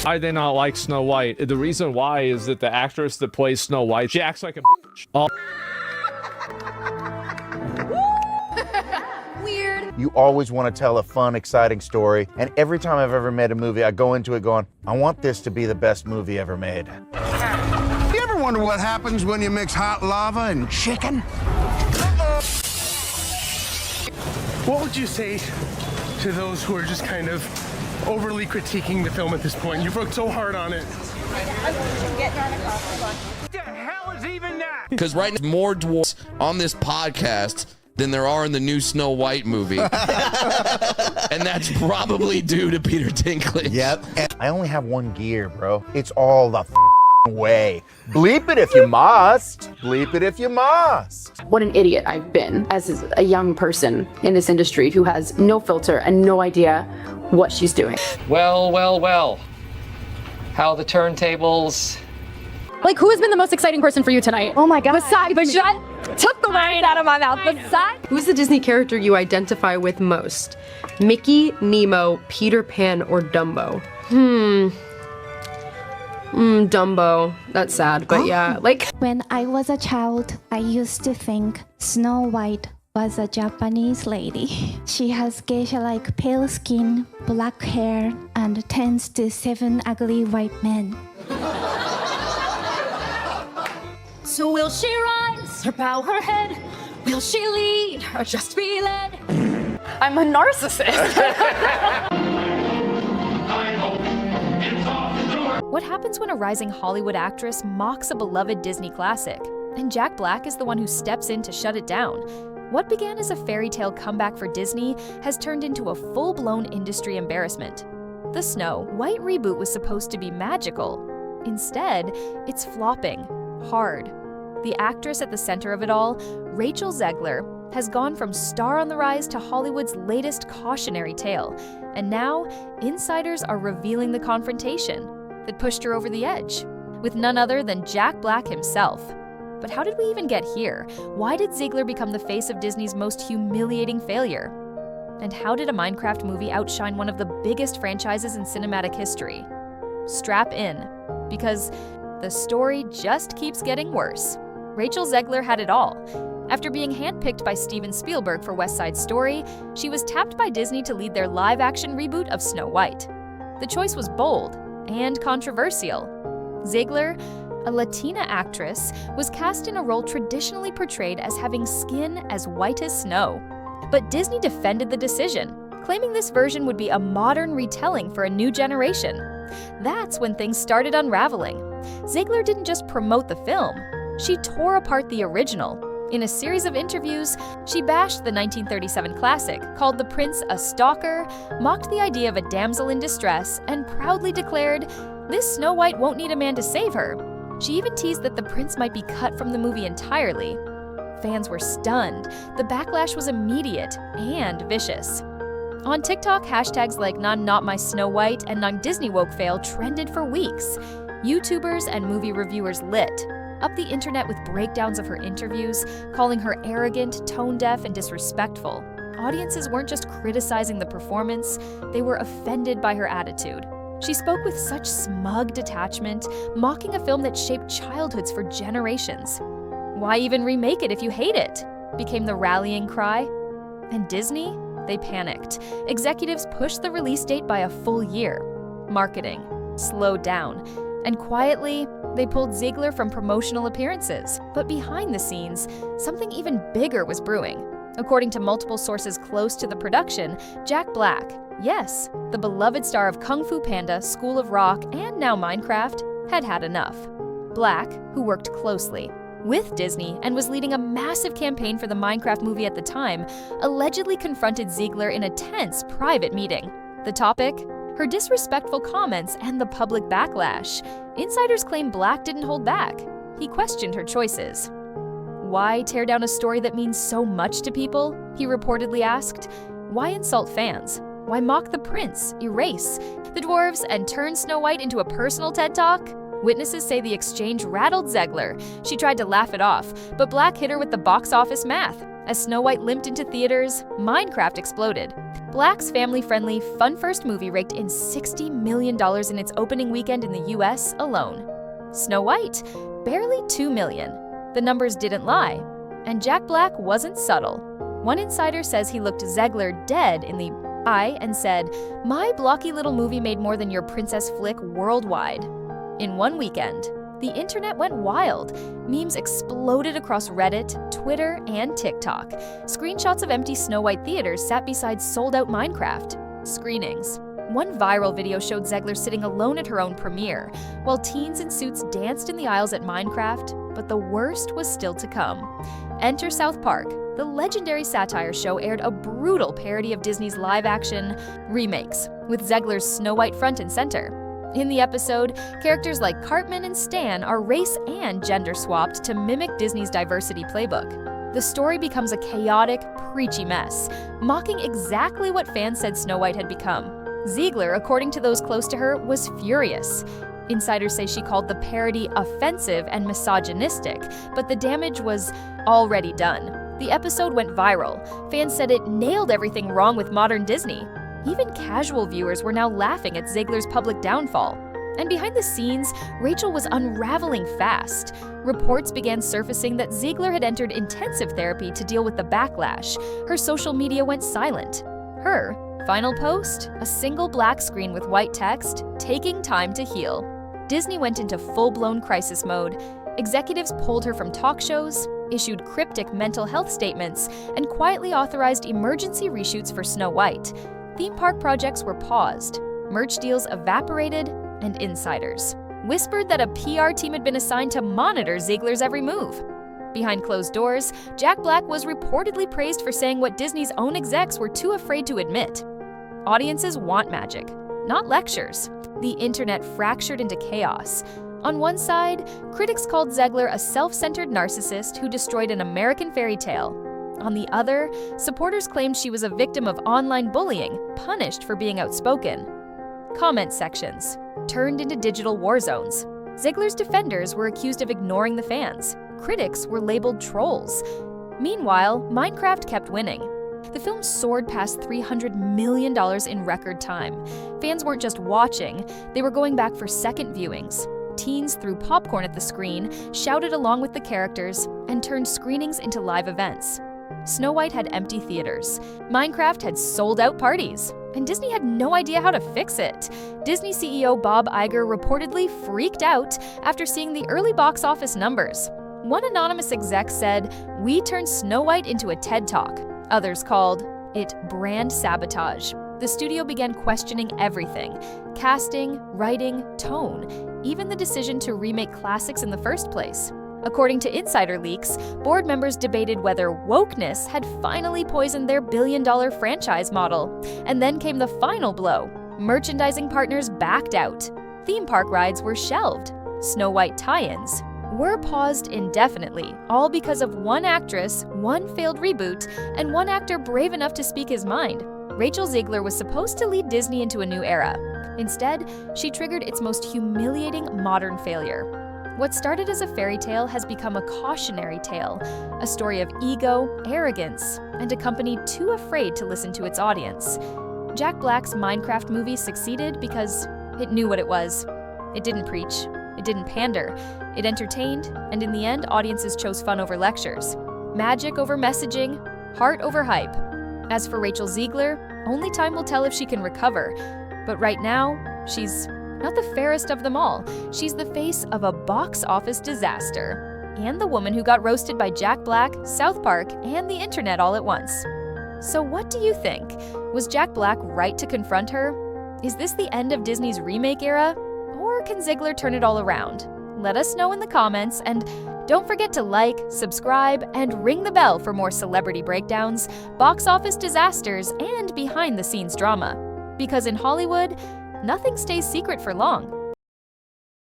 Why they not like Snow White? The reason why is that the actress that plays Snow White, she acts like a bitch. Weird. You always want to tell a fun, exciting story, and every time I've ever made a movie, I go into it going, I want this to be the best movie ever made. You ever wonder what happens when you mix hot lava and chicken? What would you say to those who are just kind of overly critiquing the film at this point? You've worked so hard on it. What the hell is even that? Because right now, more dwarves on this podcast than there are in the new Snow White movie. And that's probably due to Peter Dinklage. Yep. And I only have one gear, bro. It's all the way. Bleep it if you must. Bleep it if you must. What an idiot I've been as a young person in this industry who has no filter and no idea what she's doing. Well, well, well. How the turntables... Like, who has been the most exciting person for you tonight? Oh my god. Besides me. Took the words out of my mouth. Besides. Who's the Disney character you identify with most? Mickey, Nemo, Peter Pan, or Dumbo? Dumbo. That's sad, but yeah, like... When I was a child, I used to think Snow White was a Japanese lady. She has geisha-like pale skin, black hair, and tends to 7 ugly white men. So will she rise or bow her head? Will she lead or just be led? I'm a narcissist. What happens when a rising Hollywood actress mocks a beloved Disney classic, and Jack Black is the one who steps in to shut it down? What began as a fairy tale comeback for Disney has turned into a full-blown industry embarrassment. The Snow White reboot was supposed to be magical. Instead, it's flopping hard. The actress at the center of it all, Rachel Zegler, has gone from star on the rise to Hollywood's latest cautionary tale, and now insiders are revealing the confrontation that pushed her over the edge, with none other than Jack Black himself. But how did we even get here? Why did Zegler become the face of Disney's most humiliating failure? And how did a Minecraft movie outshine one of the biggest franchises in cinematic history? Strap in, because the story just keeps getting worse. Rachel Zegler had it all. After being handpicked by Steven Spielberg for West Side Story, she was tapped by Disney to lead their live-action reboot of Snow White. The choice was bold and controversial. Zegler, a Latina actress, was cast in a role traditionally portrayed as having skin as white as snow. But Disney defended the decision, claiming this version would be a modern retelling for a new generation. That's when things started unraveling. Zegler didn't just promote the film, she tore apart the original. In a series of interviews, she bashed the 1937 classic, called The Prince a stalker, mocked the idea of a damsel in distress, and proudly declared, "This Snow White won't need a man to save her." She even teased that the prince might be cut from the movie entirely. Fans were stunned. The backlash was immediate and vicious. On TikTok, hashtags like "Not My Snow White" and "Disney Woke Fail" trended for weeks. YouTubers and movie reviewers lit up the internet with breakdowns of her interviews, calling her arrogant, tone-deaf, and disrespectful. Audiences weren't just criticizing the performance, they were offended by her attitude. She spoke with such smug detachment, mocking a film that shaped childhoods for generations. "Why even remake it if you hate it?" became the rallying cry. And Disney? They panicked. Executives pushed the release date by a full year. Marketing slowed down. And quietly, they pulled Zegler from promotional appearances. But behind the scenes, something even bigger was brewing. According to multiple sources close to the production, Jack Black, yes, the beloved star of Kung Fu Panda, School of Rock, and now Minecraft, had had enough. Black, who worked closely with Disney and was leading a massive campaign for the Minecraft movie at the time, allegedly confronted Zegler in a tense private meeting. The topic? Her disrespectful comments and the public backlash. Insiders claim Black didn't hold back. He questioned her choices. "Why tear down a story that means so much to people?" he reportedly asked. "Why insult fans? Why mock the prince, erase the dwarves, and turn Snow White into a personal TED Talk?" Witnesses say the exchange rattled Zegler. She tried to laugh it off, but Black hit her with the box office math. As Snow White limped into theaters, Minecraft exploded. Black's family-friendly, fun-first movie raked in $60 million in its opening weekend in the US alone. Snow White, barely $2 million. The numbers didn't lie, and Jack Black wasn't subtle. One insider says he looked Zegler dead in the eye and said, "My blocky little movie made more than your princess flick worldwide." In one weekend, the internet went wild. Memes exploded across Reddit, Twitter, and TikTok. Screenshots of empty Snow White theaters sat beside sold-out Minecraft screenings. One viral video showed Zegler sitting alone at her own premiere, while teens in suits danced in the aisles at Minecraft, but the worst was still to come. Enter South Park. The legendary satire show aired a brutal parody of Disney's live-action remakes, with Zegler's Snow White front and center. In the episode, characters like Cartman and Stan are race and gender swapped to mimic Disney's diversity playbook. The story becomes a chaotic, preachy mess, mocking exactly what fans said Snow White had become. Zegler, according to those close to her, was furious. Insiders say she called the parody offensive and misogynistic, but the damage was already done. The episode went viral. Fans said it nailed everything wrong with modern Disney. Even casual viewers were now laughing at Zegler's public downfall. And behind the scenes, Rachel was unraveling fast. Reports began surfacing that Zegler had entered intensive therapy to deal with the backlash. Her social media went silent. Her final post? A single black screen with white text, "Taking time to heal." Disney went into full-blown crisis mode. Executives pulled her from talk shows, issued cryptic mental health statements, and quietly authorized emergency reshoots for Snow White. Theme park projects were paused, merch deals evaporated, and insiders whispered that a PR team had been assigned to monitor Zegler's every move. Behind closed doors, Jack Black was reportedly praised for saying what Disney's own execs were too afraid to admit. Audiences want magic, not lectures. The internet fractured into chaos. On one side, critics called Zegler a self-centered narcissist who destroyed an American fairy tale. On the other, supporters claimed she was a victim of online bullying, punished for being outspoken. Comment sections turned into digital war zones. Zegler's defenders were accused of ignoring the fans. Critics were labeled trolls. Meanwhile, Minecraft kept winning. The film soared past $300 million in record time. Fans weren't just watching, they were going back for second viewings. Teens threw popcorn at the screen, shouted along with the characters, and turned screenings into live events. Snow White had empty theaters. Minecraft had sold-out parties. And Disney had no idea how to fix it. Disney CEO Bob Iger reportedly freaked out after seeing the early box office numbers. One anonymous exec said, "We turned Snow White into a TED Talk." Others called it brand sabotage. The studio began questioning everything: casting, writing, tone, even the decision to remake classics in the first place. According to insider leaks, board members debated whether wokeness had finally poisoned their billion-dollar franchise model. And then came the final blow. Merchandising partners backed out. Theme park rides were shelved. Snow White tie-ins were paused indefinitely, all because of one actress, one failed reboot, and one actor brave enough to speak his mind. Rachel Zegler was supposed to lead Disney into a new era. Instead, she triggered its most humiliating modern failure. What started as a fairy tale has become a cautionary tale, a story of ego, arrogance, and a company too afraid to listen to its audience. Jack Black's Minecraft movie succeeded because it knew what it was. It didn't preach, it didn't pander, it entertained, and in the end, audiences chose fun over lectures, magic over messaging, heart over hype. As for Rachel Zegler, only time will tell if she can recover. But right now, she's not the fairest of them all. She's the face of a box office disaster. And the woman who got roasted by Jack Black, South Park, and the internet all at once. So what do you think? Was Jack Black right to confront her? Is this the end of Disney's remake era? Or can Zegler turn it all around? Let us know in the comments, and don't forget to like, subscribe, and ring the bell for more celebrity breakdowns, box office disasters, and behind-the-scenes drama. Because in Hollywood, nothing stays secret for long.